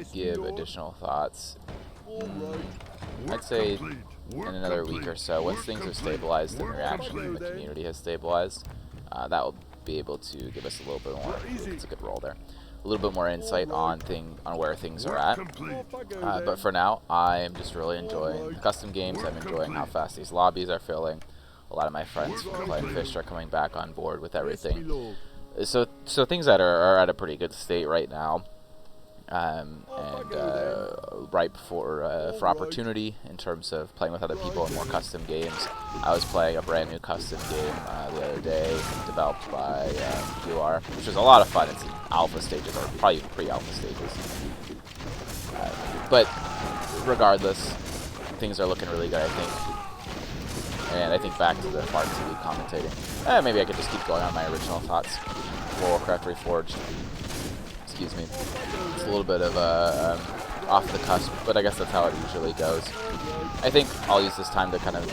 to give additional thoughts, I'd say in another week or so, once things have stabilized and the reaction from the community has stabilized, that will be able to give us a little bit more. It's a good roll there. A little bit more insight on where things are at. But for now, I am just really enjoying the custom games. I'm enjoying how fast these lobbies are filling. A lot of my friends from playing Fish are coming back on board with everything. So things that are at a pretty good state right now, and ripe for opportunity in terms of playing with other people in more custom games. I was playing a brand new custom game the other day, developed by UR, which was a lot of fun. It's in alpha stages, or probably even pre-alpha stages. But regardless, things are looking really good, I think. And I think back to the Farm TV commentating. Maybe I could just keep going on my original thoughts. Warcraft Reforged. Excuse me. It's a little bit of off the cusp, but I guess that's how it usually goes. I think I'll use this time to kind of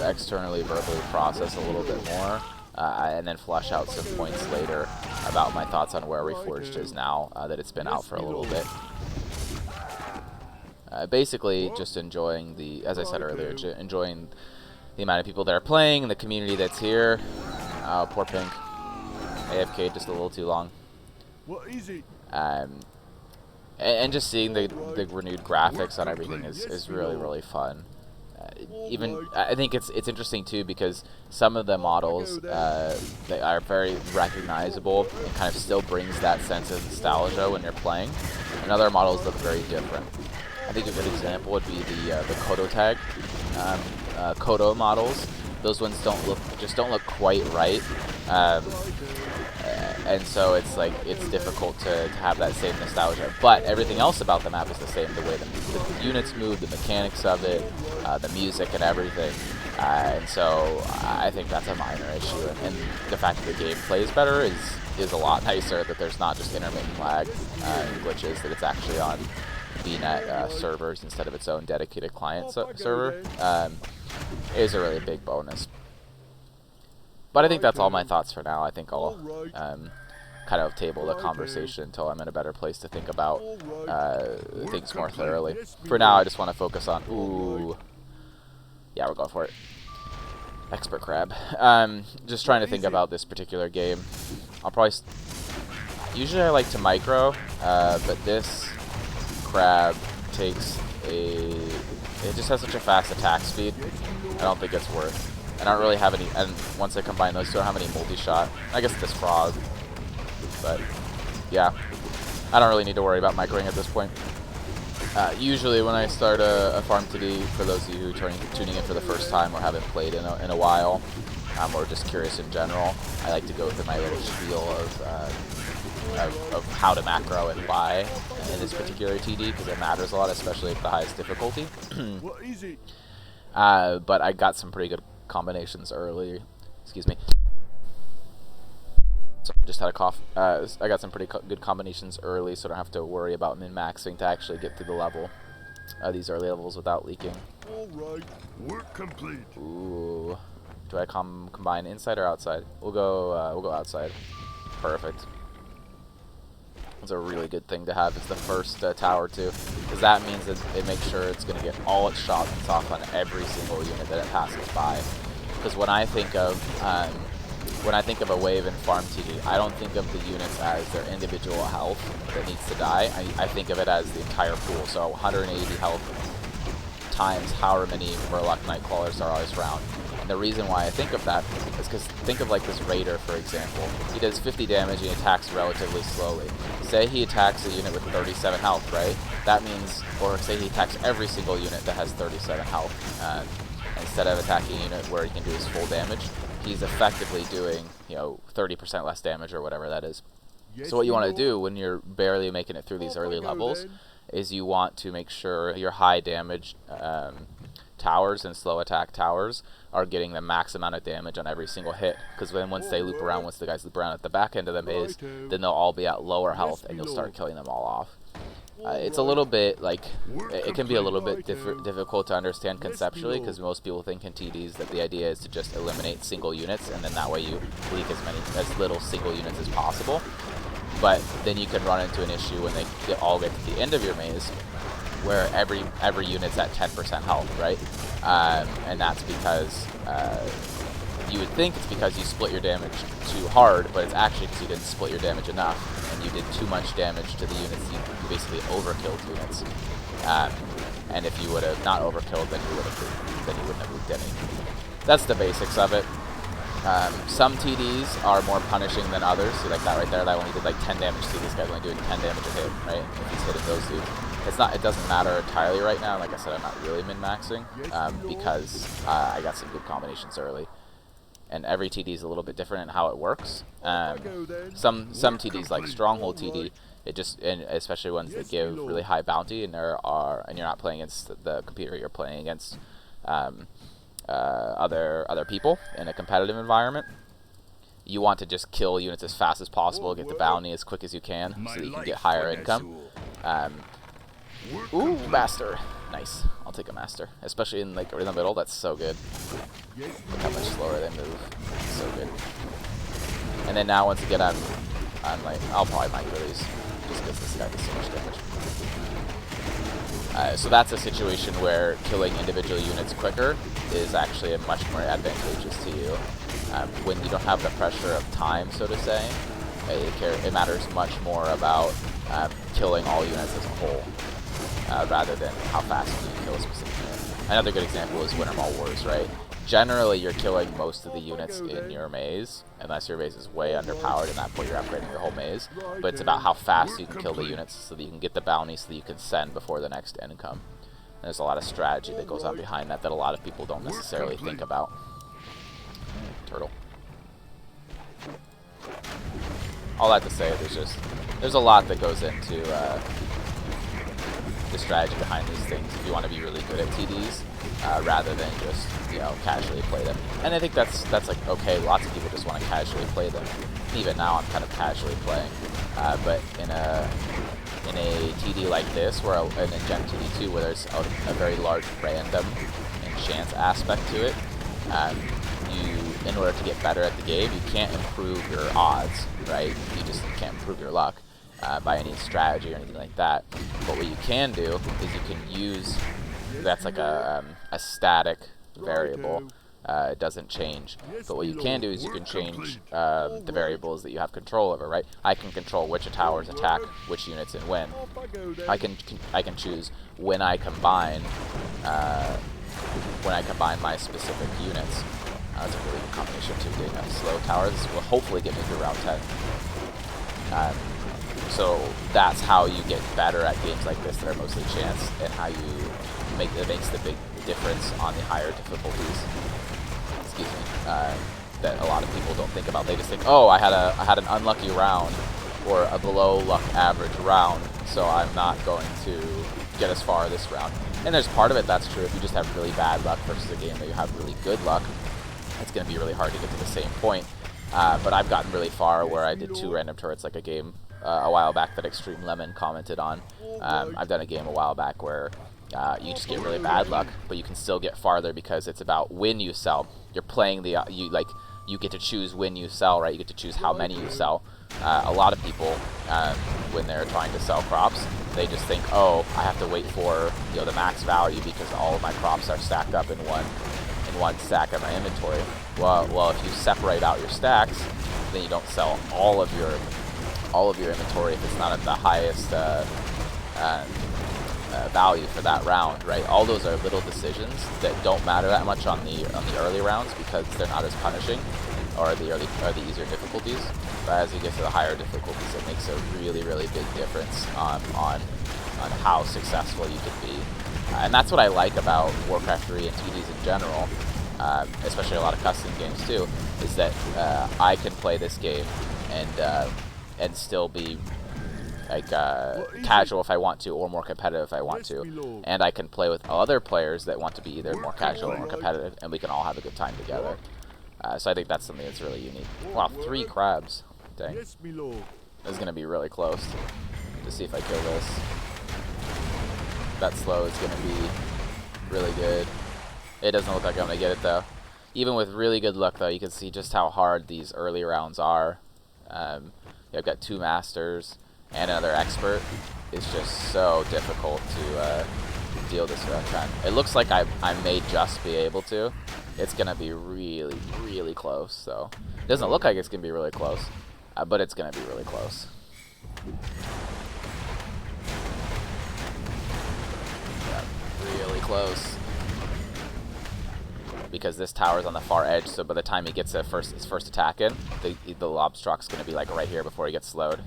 externally, verbally process a little bit more, and then flesh out some points later about my thoughts on where Reforged is now that it's been out for a little bit. Basically, just enjoying as I said earlier, enjoying the amount of people that are playing, the community that's here. Oh, poor Pink. AFK just a little too long. And just seeing the renewed graphics on everything is really, really fun. Even I think it's interesting too, because some of the models they are very recognizable and kind of still brings that sense of nostalgia when you're playing, and other models look very different. I think a good example would be the Kodo tag. Kodo models, those ones don't look quite right, and so it's difficult to have that same nostalgia. But everything else about the map is the same: the way the units move, the mechanics of it, the music, and everything. And so I think that's a minor issue. And the fact that the game plays better is a lot nicer. That there's not just intermittent lag and glitches. That it's actually on VNet servers instead of its own dedicated client server. Is a really big bonus. But I think that's all my thoughts for now. I think I'll kind of table the conversation until I'm in a better place to think about things more thoroughly. For now, I just want to focus on... Ooh. Yeah, we're going for it. Expert crab. Just trying to think about this particular game. I'll probably... Usually I like to micro, but this crab takes a... It just has such a fast attack speed. I don't think it's worth. I don't really have any, and once I combine those two, I don't have any multi-shot. I guess this frog, but yeah, I don't really need to worry about microing at this point. Usually when I start a Farm TD, for those of you who are tuning in for the first time or haven't played in a while, or just curious in general, I like to go through my little spiel of how to macro and why in this particular TD, because it matters a lot, especially at the highest difficulty. But I got some pretty good combinations early. Excuse me. So I just had a cough. I got some pretty good combinations early, so I don't have to worry about min-maxing to actually get through the level. These early levels without leaking. Alright, work complete. Ooh. Do I combine inside or outside? We'll go outside. Perfect. That's a really good thing to have is the first tower too, because that means that it makes sure it's going to get all its shots off on every single unit that it passes by. Because when I think of a wave in Farm TD, I don't think of the units as their individual health that needs to die. I think of it as the entire pool. So 180 health times however many Murloc Nightcrawlers are always around. And the reason why I think of that is because think of like this Raider, for example. He does 50 damage and he attacks relatively slowly. Say he attacks a unit with 37 health, right? That means, or say he attacks every single unit that has 37 health. Instead of attacking a unit where he can do his full damage, he's effectively doing, 30% less damage or whatever that is. So what you want to do when you're barely making it through these early levels is you want to make sure your high damage towers and slow attack towers are getting the max amount of damage on every single hit, because then once they loop around, once the guys loop around at the back end of the maze, then they'll all be at lower health and you'll start killing them all off. It's a little bit like, it can be a little bit difficult to understand conceptually, because most people think in TDs that the idea is to just eliminate single units, and then that way you leak as little single units as possible. but then you can run into an issue when they all get to the end of your maze, where every unit's at 10% health, right? And that's because you would think it's because you split your damage too hard, but it's actually because you didn't split your damage enough, and you did too much damage to the units. You basically overkilled units. And if you would have not overkilled, then you wouldn't have moved any. That's the basics of it. Some TDs are more punishing than others. See, like that right there, that only did like 10 damage. See, this guy's only doing 10 damage a hit, right? If he's hitting those dudes. It doesn't matter entirely right now. Like I said, I'm not really min-maxing because I got some good combinations early. And every TD is a little bit different in how it works. Some TDs, like Stronghold TD, and especially ones that give really high bounty, and you're not playing against the computer, you're playing against other people in a competitive environment. You want to just kill units as fast as possible, get the bounty as quick as you can, so that you can get higher income. Ooh, master. Nice. I'll take a master. Especially in the middle, that's so good. Look how much slower they move. So good. And then now once again I'm like, I'll probably micro-release, just because this guy does so much damage. So that's a situation where killing individual units quicker is actually much more advantageous to you. When you don't have the pressure of time, so to say, it matters much more about killing all units as a whole, rather than how fast you can kill a specific unit. Another good example is Winter Mall Wars, right? Generally, you're killing most of the units in your maze, unless your maze is way underpowered, and at that point you're upgrading your whole maze. But it's about how fast you can kill the units, so that you can get the bounty, so that you can send before the next income. And there's a lot of strategy that goes on behind that a lot of people don't necessarily think about. Turtle. All that to say, there's a lot that goes into the strategy behind these things if you want to be really good at TDs, rather than just casually play them. And I think that's like okay. Lots of people just want to casually play them. Even now, I'm kind of casually playing, but in a TD like this, in a Gen TD 2, where there's a very large random and chance aspect to it, in order to get better at the game, you can't improve your odds, right? You just can't improve your luck by any strategy or anything like that. But what you can do is you can use, that's like a static variable. It doesn't change. But what you can do is you can change the variables that you have control over, right? I can control which towers attack which units and when. I can choose when I combine my specific units. That's a really good combination too. Getting a slow tower. This will hopefully get me through round 10. So that's how you get better at games like this that are mostly chance, and how you it makes the big difference on the higher difficulties. Excuse me. That a lot of people don't think about. They just think, oh, I had an unlucky round, or a below luck average round, so I'm not going to get as far this round. And there's part of it that's true. If you just have really bad luck versus a game that you have really good luck, it's going to be really hard to get to the same point. But I've gotten really far where I did 2 random turrets, like a game a while back that Extreme Lemon commented on. I've done a game a while back where you just get really bad luck, but you can still get farther because it's about when you sell. You're playing you get to choose when you sell, right? You get to choose how many you sell. A lot of people, when they're trying to sell crops, they just think, oh, I have to wait for the max value because all of my crops are stacked up in one stack of my inventory. Well, if you separate out your stacks, then you don't sell all of your inventory if it's not at the highest value for that round, right? All those are little decisions that don't matter that much on the early rounds because they're not as punishing, or the easier difficulties. But as you get to the higher difficulties, it makes a really, really big difference on how successful you can be. And that's what I like about Warcraft 3 and TDs in general, especially a lot of custom games too, is that I can play this game and still be like casual if I want to, or more competitive if I want to, and I can play with other players that want to be either more casual or more competitive, and we can all have a good time together. So I think that's something that's really unique. Wow, 3 crabs. Dang. This is going to be really close to see if I kill this. That slow is going to be really good. It doesn't look like I'm going to get it though. Even with really good luck though, you can see just how hard these early rounds are. I've got 2 masters and another expert. It's just so difficult to deal this without trying. It looks like I may just be able to. It's gonna be really, really close. So it doesn't look like it's gonna be really close, but it's gonna be really close. Yeah, really close. Because this tower's on the far edge, so by the time he gets his first attack in, the Lobstruck's gonna be like right here before he gets slowed.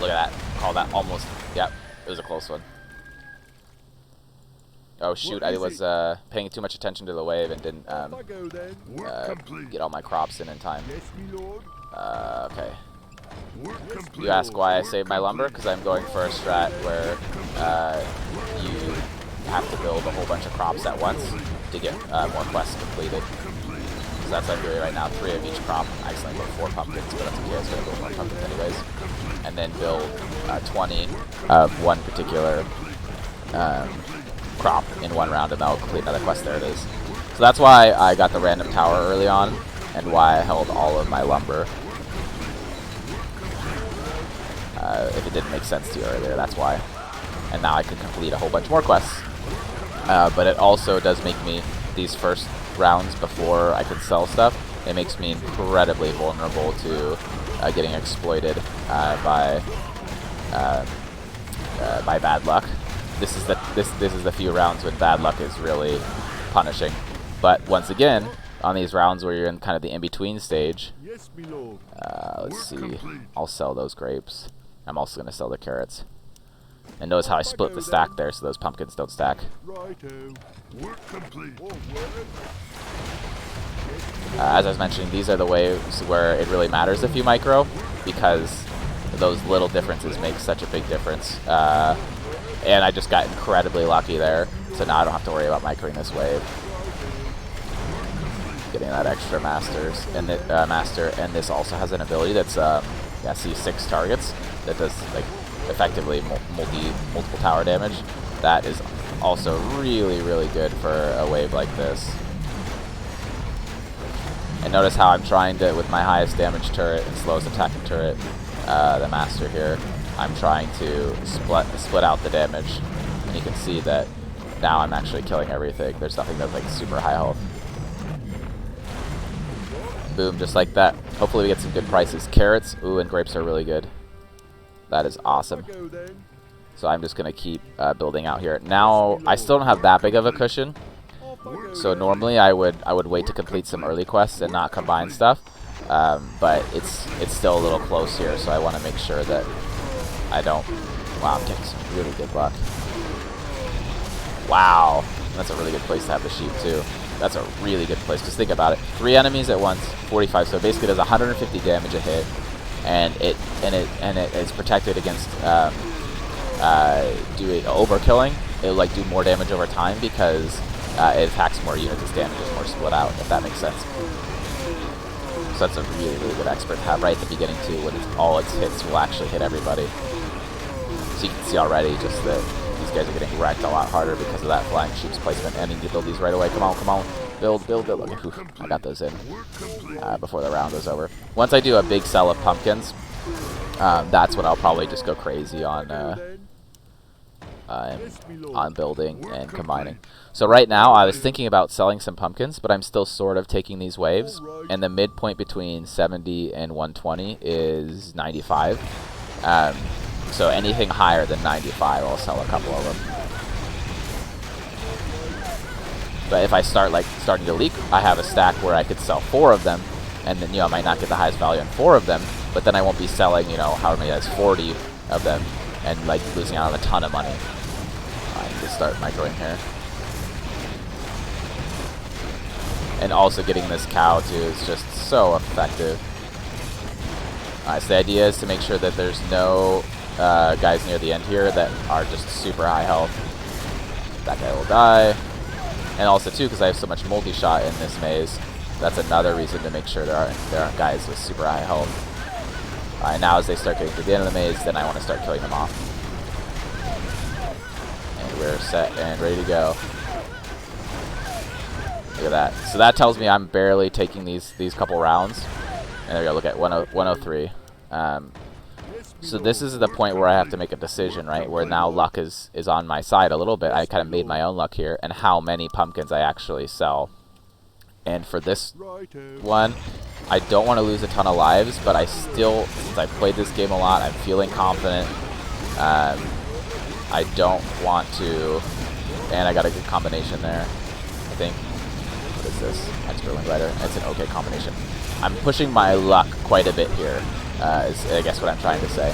Look at that. Call that almost. Yep, it was a close one. Oh shoot, I was paying too much attention to the wave and didn't get all my crops in time. Okay. You ask why I saved my lumber? Because I'm going for a strat where you have to build a whole bunch of crops at once to get more quests completed. So that's what I'm doing right now, 3 of each crop. I accidentally put 4 pumpkins, but that's okay, I was going to build more pumpkins anyways. And then build 20 of one particular crop in one round, and that'll complete another quest. There it is. So that's why I got the random tower early on, and why I held all of my lumber. If it didn't make sense to you earlier, that's why. And now I can complete a whole bunch more quests. But it also does make me, these first rounds before I can sell stuff, it makes me incredibly vulnerable to getting exploited by bad luck. This is the few rounds when bad luck is really punishing. But once again, on these rounds where you're in kind of the in-between stage, let's see, I'll sell those grapes. I'm also going to sell the carrots. And notice how I split the stack there so those pumpkins don't stack. As I was mentioning, these are the waves where it really matters if you micro, because those little differences make such a big difference. And I just got incredibly lucky there, so now I don't have to worry about microing this wave. Getting that extra masters and the master, and this also has an ability that's yeah, see 6 targets that does like effectively multiple tower damage. That is also really, really good for a wave like this. And notice how I'm trying to, with my highest damage turret and slowest attacking turret, the master here, I'm trying to split out the damage, and you can see that now I'm actually killing everything. There's nothing that's like super high health. Boom, just like that. Hopefully we get some good prices. Carrots, ooh, and grapes are really good. That is awesome. So I'm just going to keep building out here. Now, I still don't have that big of a cushion. So normally I would wait to complete some early quests and not combine stuff. But it's still a little close here, so I want to make sure that I don't... Wow, I'm getting some really good luck. Wow, that's a really good place to have the sheep too. That's a really good place, because think about it. 3 enemies at once, 45, so basically does 150 damage a hit, and it is protected against overkilling. It'll like do more damage over time because it attacks more units, its damage is more split out, if that makes sense. So that's a really, really good expert to have right at the beginning too, when all its hits will actually hit everybody. So you can see already just that these guys are getting wrecked a lot harder because of that flying sheep's placement. And I need to build these right away. Come on, come on. Build, build, build. Okay, oof, I got those in before the round was over. Once I do a big sell of pumpkins, that's when I'll probably just go crazy on building and combining. So right now, I was thinking about selling some pumpkins, but I'm still sort of taking these waves. And the midpoint between 70 and 120 is 95. So anything higher than 95, I'll sell a couple of them. But if I start starting to leak, I have a stack where I could sell 4 of them, and then I might not get the highest value on 4 of them, but then I won't be selling however many that's 40 of them, and like losing out on a ton of money. I need to start microing here. And also getting this cow too is just so effective. So the idea is to make sure that there's no guys near the end here that are just super high health. That guy will die. And also too, because I have so much multi-shot in this maze, that's another reason to make sure there aren't guys with super high health. Now as they start getting to the end of the maze, then I want to start killing them off. And we're set and ready to go. Look at that. So that tells me I'm barely taking these couple rounds. And there we go, look at 103. So this is the point where I have to make a decision, right? Where now luck is on my side a little bit. I kind of made my own luck here, and how many pumpkins I actually sell. And for this one, I don't want to lose a ton of lives, but I still, since I played this game a lot, I'm feeling confident. I don't want to, and I got a good combination there, I think. What is this? Expert Link Rider. It's an okay combination. I'm pushing my luck quite a bit here, is I guess what I'm trying to say.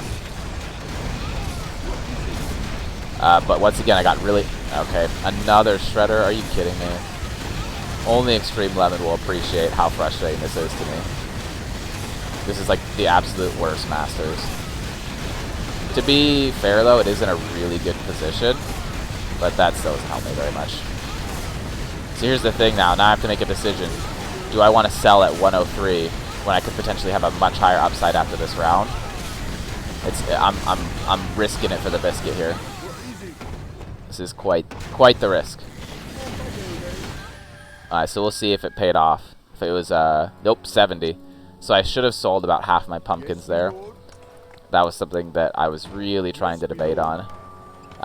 But once again, I got really... Okay, another Shredder. Are you kidding me? Only Extreme Lemon will appreciate how frustrating this is to me. This is like the absolute worst Masters. To be fair, though, it is in a really good position, but that still doesn't help me very much. So here's the thing now. Now I have to make a decision. Do I want to sell at 103 when I could potentially have a much higher upside after this round? I'm risking it for the biscuit here. This is quite the risk. Alright, so we'll see if it paid off. If it was, nope, 70. So I should have sold about half my pumpkins there. That was something that I was really trying to debate on.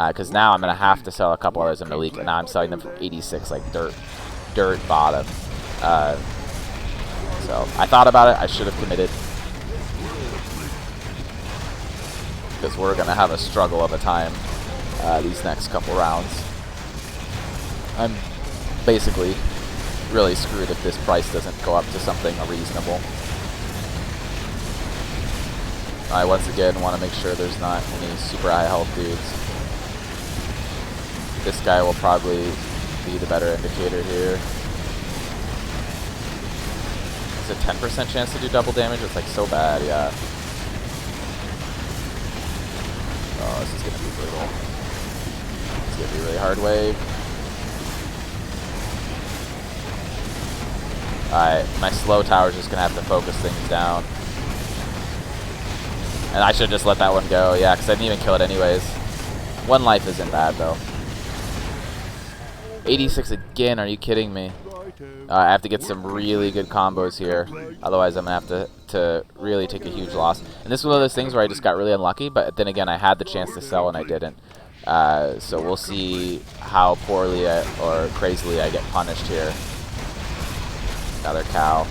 Because now I'm going to have to sell a couple others in the league, and now I'm selling them for 86, like dirt bottom. So I thought about it. I should have committed. Because we're going to have a struggle of a time these next couple rounds. I'm basically really screwed if this price doesn't go up to something reasonable. I once again want to make sure there's not any super high health dudes. This guy will probably be the better indicator here. It's a 10% chance to do double damage. It's like so bad, yeah. Oh, this is gonna be brutal. It's gonna be a really hard wave. Alright, my slow tower is just gonna have to focus things down. And I should just let that one go, yeah, because I didn't even kill it anyways. One life isn't bad, though. 86 again, are you kidding me? I have to get some really good combos here. Otherwise, I'm going to have to really take a huge loss. And this is one of those things where I just got really unlucky, but then again, I had the chance to sell and I didn't. So we'll see how poorly or crazily I get punished here. Another cow.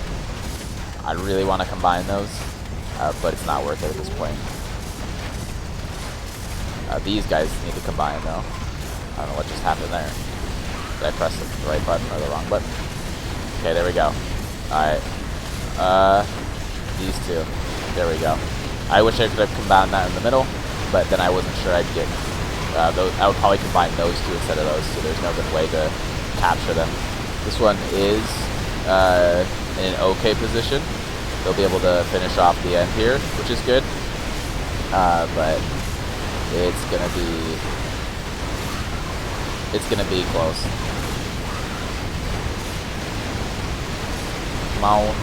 I really want to combine those. But it's not worth it at this point. These guys need to combine, though. I don't know what just happened there. Did I press the right button or the wrong button? Okay, there we go. Alright. These two. There we go. I wish I could have combined that in the middle, but then I wasn't sure I'd get... I would probably combine those two instead of those, so there's no good way to capture them. This one is in an okay position. They'll be able to finish off the end here, which is good. But it's gonna be close. Come on.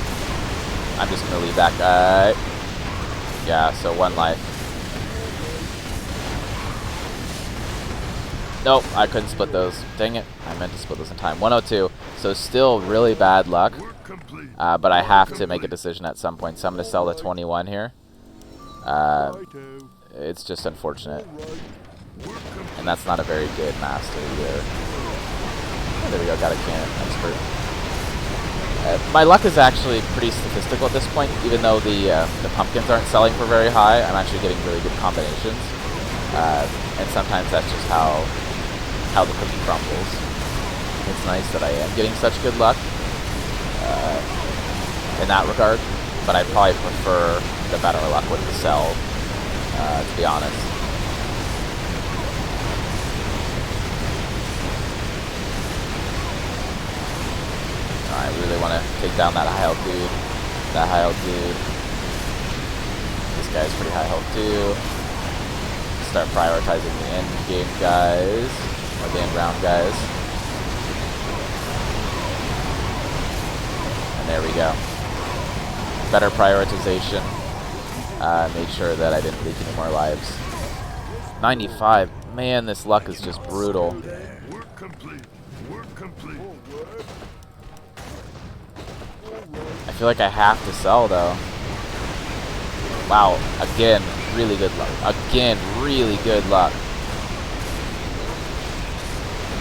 I'm just gonna leave that guy. Yeah, so one life. Nope, I couldn't split those. Dang it. I meant to split those in time. 102. So still really bad luck. But I have to make a decision at some point. So I'm going to sell the 21 here. It's just unfortunate. And that's not a very good master either. Oh, there we go. Got a cannon. Expert. My luck is actually pretty statistical at this point. Even though the pumpkins aren't selling for very high, I'm actually getting really good combinations. And sometimes that's just how the cookie crumbles. It's nice that I am getting such good luck in that regard, but I probably prefer the better luck with the sell, to be honest. I really want to take down that high health dude. That high health dude. This guy's pretty high health too. Start prioritizing the end game guys, or the end round guys. And there we go. Better prioritization. Made sure that I didn't leak any more lives. 95. Man, this luck is just brutal. Work complete. Work complete. I feel like I have to sell, though. Wow, again, Really good luck. Again, really good luck.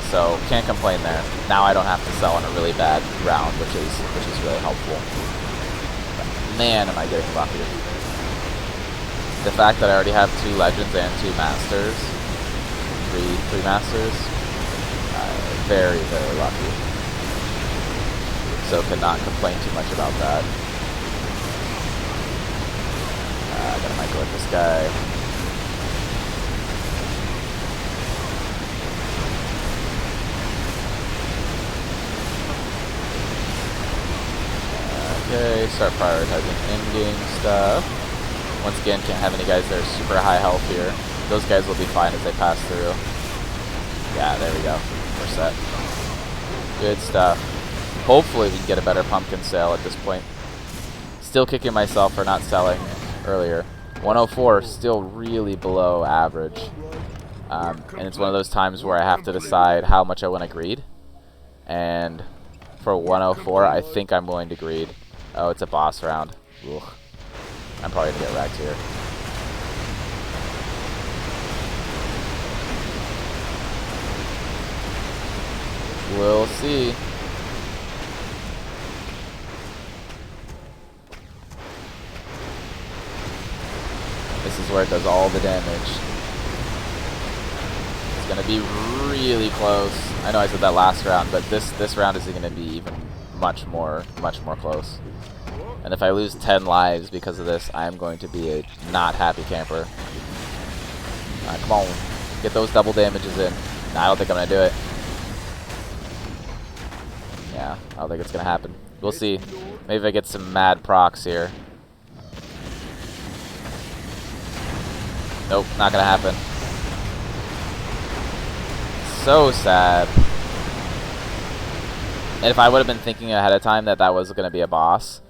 So can't complain there. Now I don't have to sell on a really bad round, which is really helpful. But man, am I getting lucky. The fact that I already have 2 legends and 2 masters, three masters, very, very lucky. So cannot complain too much about that. I gotta micro with this guy. Okay, start prioritizing in-game stuff. Once again, can't have any guys that are super high health here. Those guys will be fine as they pass through. Yeah, there we go. We're set. Good stuff. Hopefully we can get a better pumpkin sale at this point. Still kicking myself for not selling earlier. 104, still really below average. And it's one of those times where I have to decide how much I want to greed. And for 104, I think I'm willing to greed. Oh, it's a boss round. Ugh. I'm probably going to get wrecked here. We'll see. This is where it does all the damage. It's going to be really close. I know I said that last round, but this round is going to be even much more close. And if I lose 10 lives because of this, I am going to be a not happy camper. Come on. Get those double damages in. Nah, I don't think I'm going to do it. Yeah, I don't think it's going to happen. We'll see. Maybe if I get some mad procs here. Nope, not going to happen. So sad. And if I would have been thinking ahead of time that that was going to be a boss,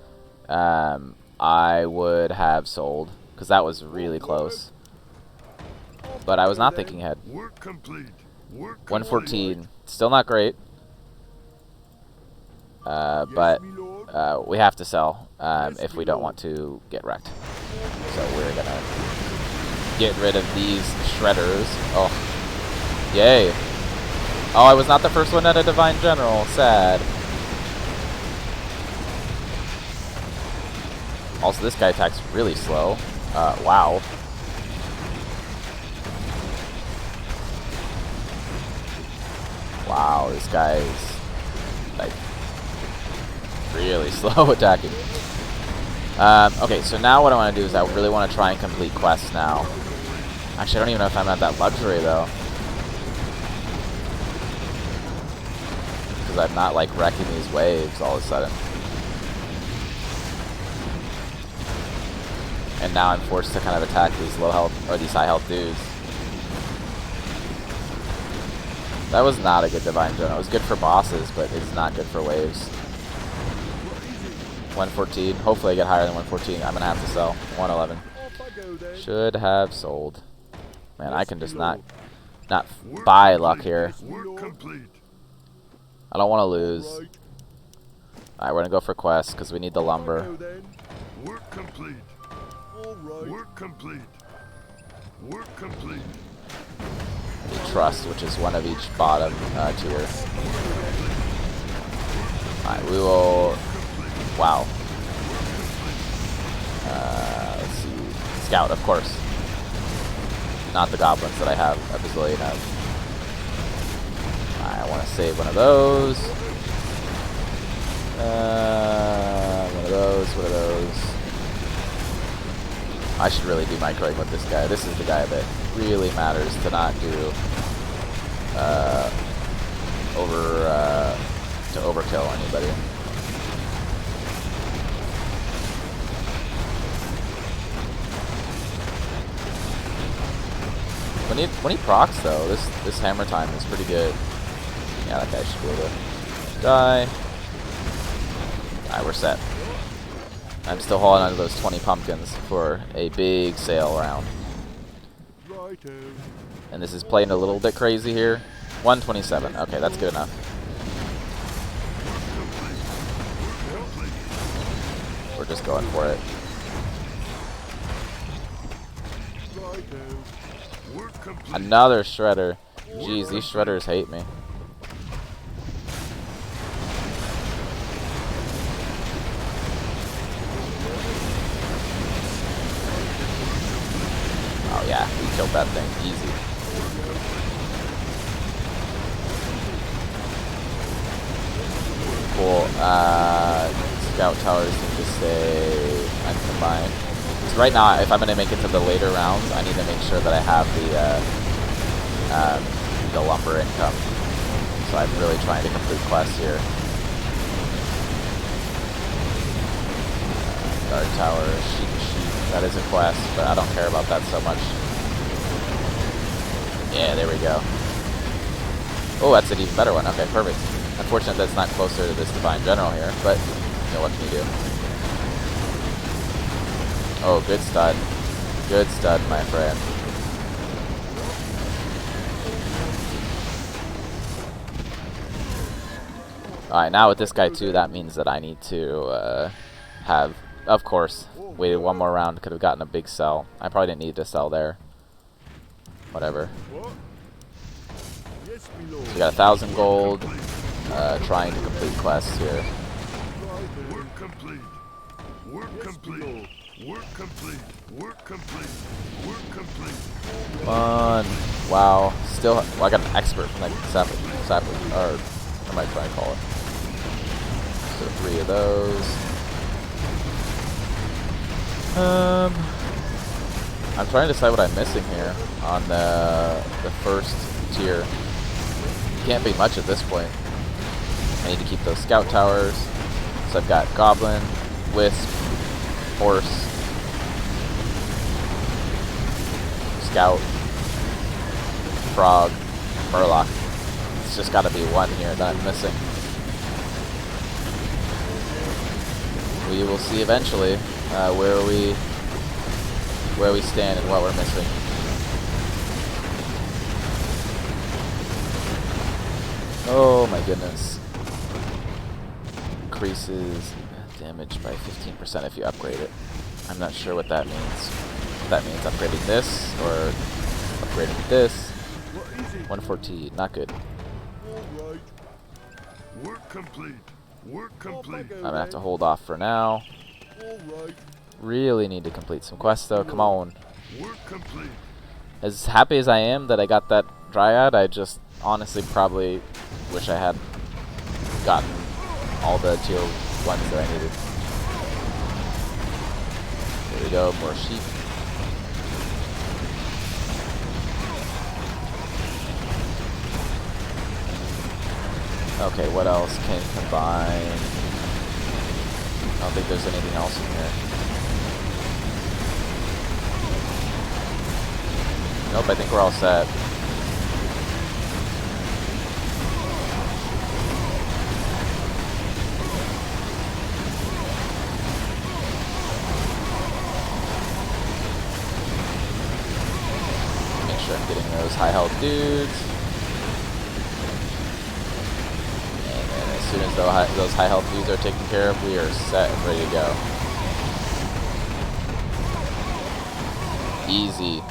I would have sold, because that was really close. But I was not thinking ahead. 114, still not great. But we have to sell if we don't want to get wrecked. So we're going to get rid of these shredders. Oh, yay. Oh, I was not the first one at a Divine General. Sad. Also, this guy attacks really slow. Wow. Wow, this guy's like really slow attacking. Okay, so now what I want to do is I really want to try and complete quests now. Actually, I don't even know if I'm at that luxury though, because I'm not like wrecking these waves all of a sudden. And now I'm forced to kind of attack these low health or these high health dudes. That was not a good Divine General. It was good for bosses, but it's not good for waves. 114. Hopefully I get higher than 114. I'm gonna have to sell. 111. Should have sold. Man, I can just not buy luck here. I don't want to lose. Alright, we're gonna go for quests because we need the lumber. Work complete. Work complete. Work complete. The trust, which is one of each bottom tier. Alright, we will. Wow. Let's see. Scout, of course. Not the goblins that I have a bazillion of. I want to save one of those. One of those. One of those. I should really do microing with this guy. This is the guy that really matters to not do to overkill anybody. When he procs though, this hammer time is pretty good. Yeah, that guy should be able to die. Alright, we're set. I'm still holding on to those 20 pumpkins for a big sale round. And this is playing a little bit crazy here. 127. Okay, that's good enough. We're just going for it. complete. Another shredder. Jeez, these shredders hate me. Oh yeah, we killed that thing easy. Cool. Scout towers need to stay uncombined. So right now, if I'm going to make it to the later rounds, I need to make sure that I have the lumber income. So I'm really trying to complete quests here. Guard tower, sheep. That is a quest, but I don't care about that so much. Yeah, there we go. Oh, that's an even better one. Okay, perfect. Unfortunate that's not closer to this Divine General here, but you know, what can you do? Oh, good stud. Good stud, my friend. Alright, now with this guy too, that means that I need to have, of course, waited one more round, could have gotten a big sell. I probably didn't need to sell there. Whatever. So we got 1,000 gold, trying to complete quests here. Work complete. Work complete. Work complete. Work complete. Work complete. Fun. Wow. Still, well, I got an expert from like sapling, or what am I trying to call it? So 3 of those. I'm trying to decide what I'm missing here on the first tier. Can't be much at this point. I need to keep those scout towers. So I've got goblin, wisp, horse, scout, frog, murloc. It's just got to be one here that I'm missing. We will see eventually where we stand and what we're missing. Oh my goodness. Increases damage by 15% if you upgrade it. I'm not sure what that means. That means upgrading this or upgrading this. 114, not good. Work complete. Work complete. I'm gonna have to hold off for now. Really need to complete some quests though, come on. Work complete. As happy as I am that I got that Dryad, I just honestly probably wish I had gotten all the tier 1s that I needed. There we go, more sheep. Okay, what else can combine? I don't think there's anything else in here. Nope, I think we're all set. Make sure I'm getting those high health dudes. And then as soon as those high health dudes are taken care of, we are set and ready to go. Easy.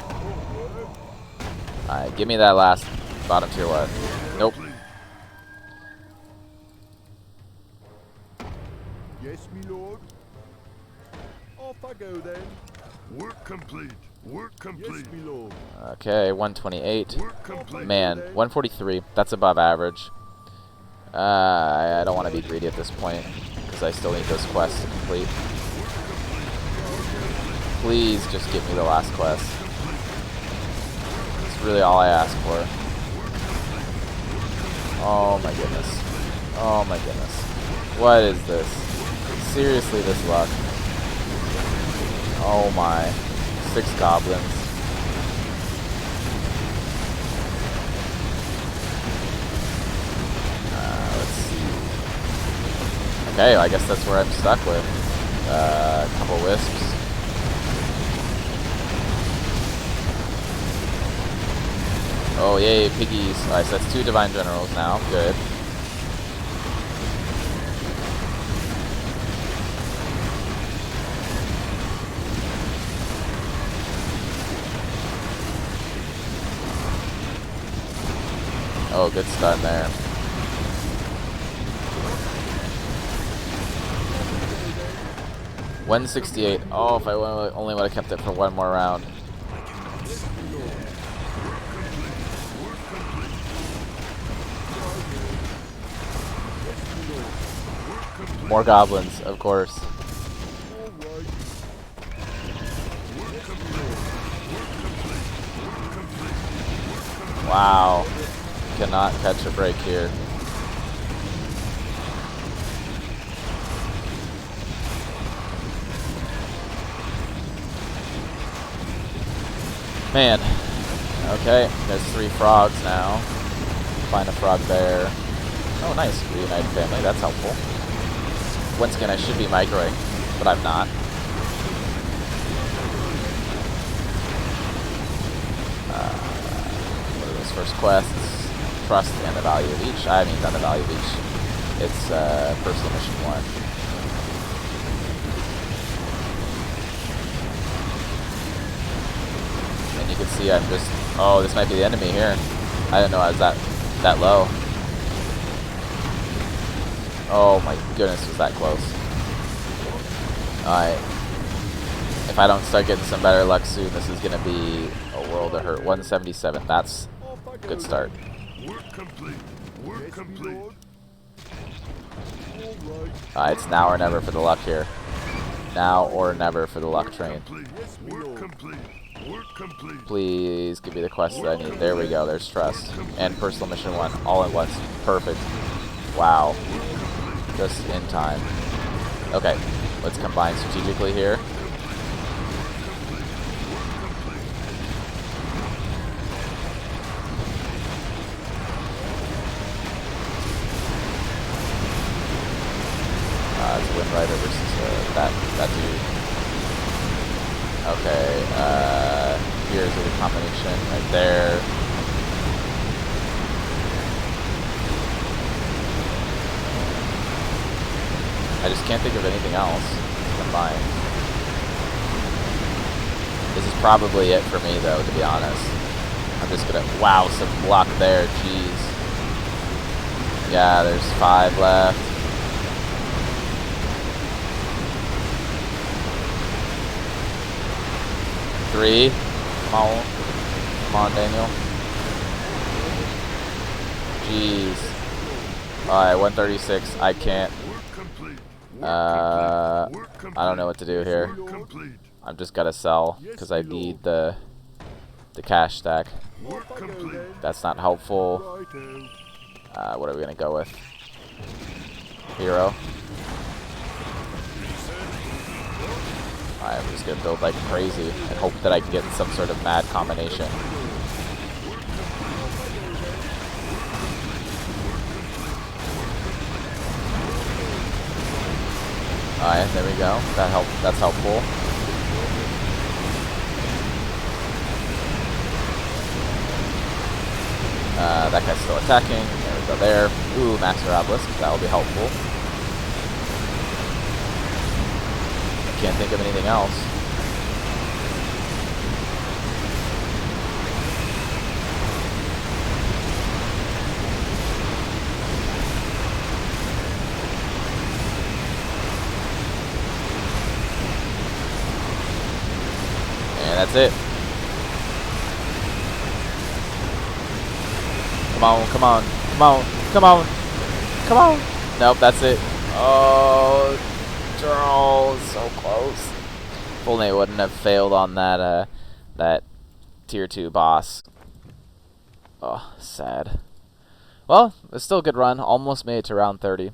Alright, give me that last bottom tier one. Nope. Yes, me lord. Off I go then. Work complete. Work complete. Yes, me lord. Okay, 128. Work complete. Man, 143. That's above average. I don't want to be greedy at this point because I still need those quests to complete. Please just give me the last quest. It's really all I ask for. Oh my goodness. Oh my goodness. What is this? Seriously, this luck. Oh my. 6 goblins. Let's see. Okay, I guess that's where I'm stuck with. A couple wisps. Oh, yay, piggies. Alright, so that's 2 Divine Generals now. Good. Oh, good stun there. $168. Oh, if I only would have kept it for one more round. More goblins, of course. Wow. Cannot catch a break here. Man. Okay, there's 3 frogs now. Find a frog there. Oh, nice. Reunited family. That's helpful. Once again, I should be microing, but I'm not. What are those first quests? Trust and the value of each. I haven't even done the value of each. It's personal mission 1. And you can see I'm just... Oh, this might be the enemy here. I didn't know I was that low. Oh my goodness, was that close. Alright. If I don't start getting some better luck soon, this is going to be a world of hurt. 177. That's a good start. It's now or never for the luck here. Now or never for the luck train. Please give me the quest that I need. There we go. There's trust. And personal mission 1 all at once. Perfect. Wow. Just in time. Okay. Let's combine strategically here. It's Wind Rider versus that dude. Okay, here's the combination right there. I just can't think of anything else to combine. This is probably it for me, though, to be honest. I'm just gonna... Wow, some block there, jeez. Yeah, there's 5 left. Three. Come on. Come on, Daniel. Jeez. Alright, 136. I can't. I don't know what to do here. I've just got to sell because I need the cash stack. That's not helpful. What are we going to go with? Hero. I'm just going to build like crazy and hope that I can get some sort of mad combination. Alright, there we go. That's helpful. That guy's still attacking. There we go there. Ooh, Master Obelisk. That'll be helpful. I can't think of anything else. And that's it. Come on, come on, come on, come on, come on. Nope, that's it. Oh, Charles, so close. If only I wouldn't have failed on that, that tier 2 boss. Oh, sad. Well, it's still a good run. Almost made it to round 30.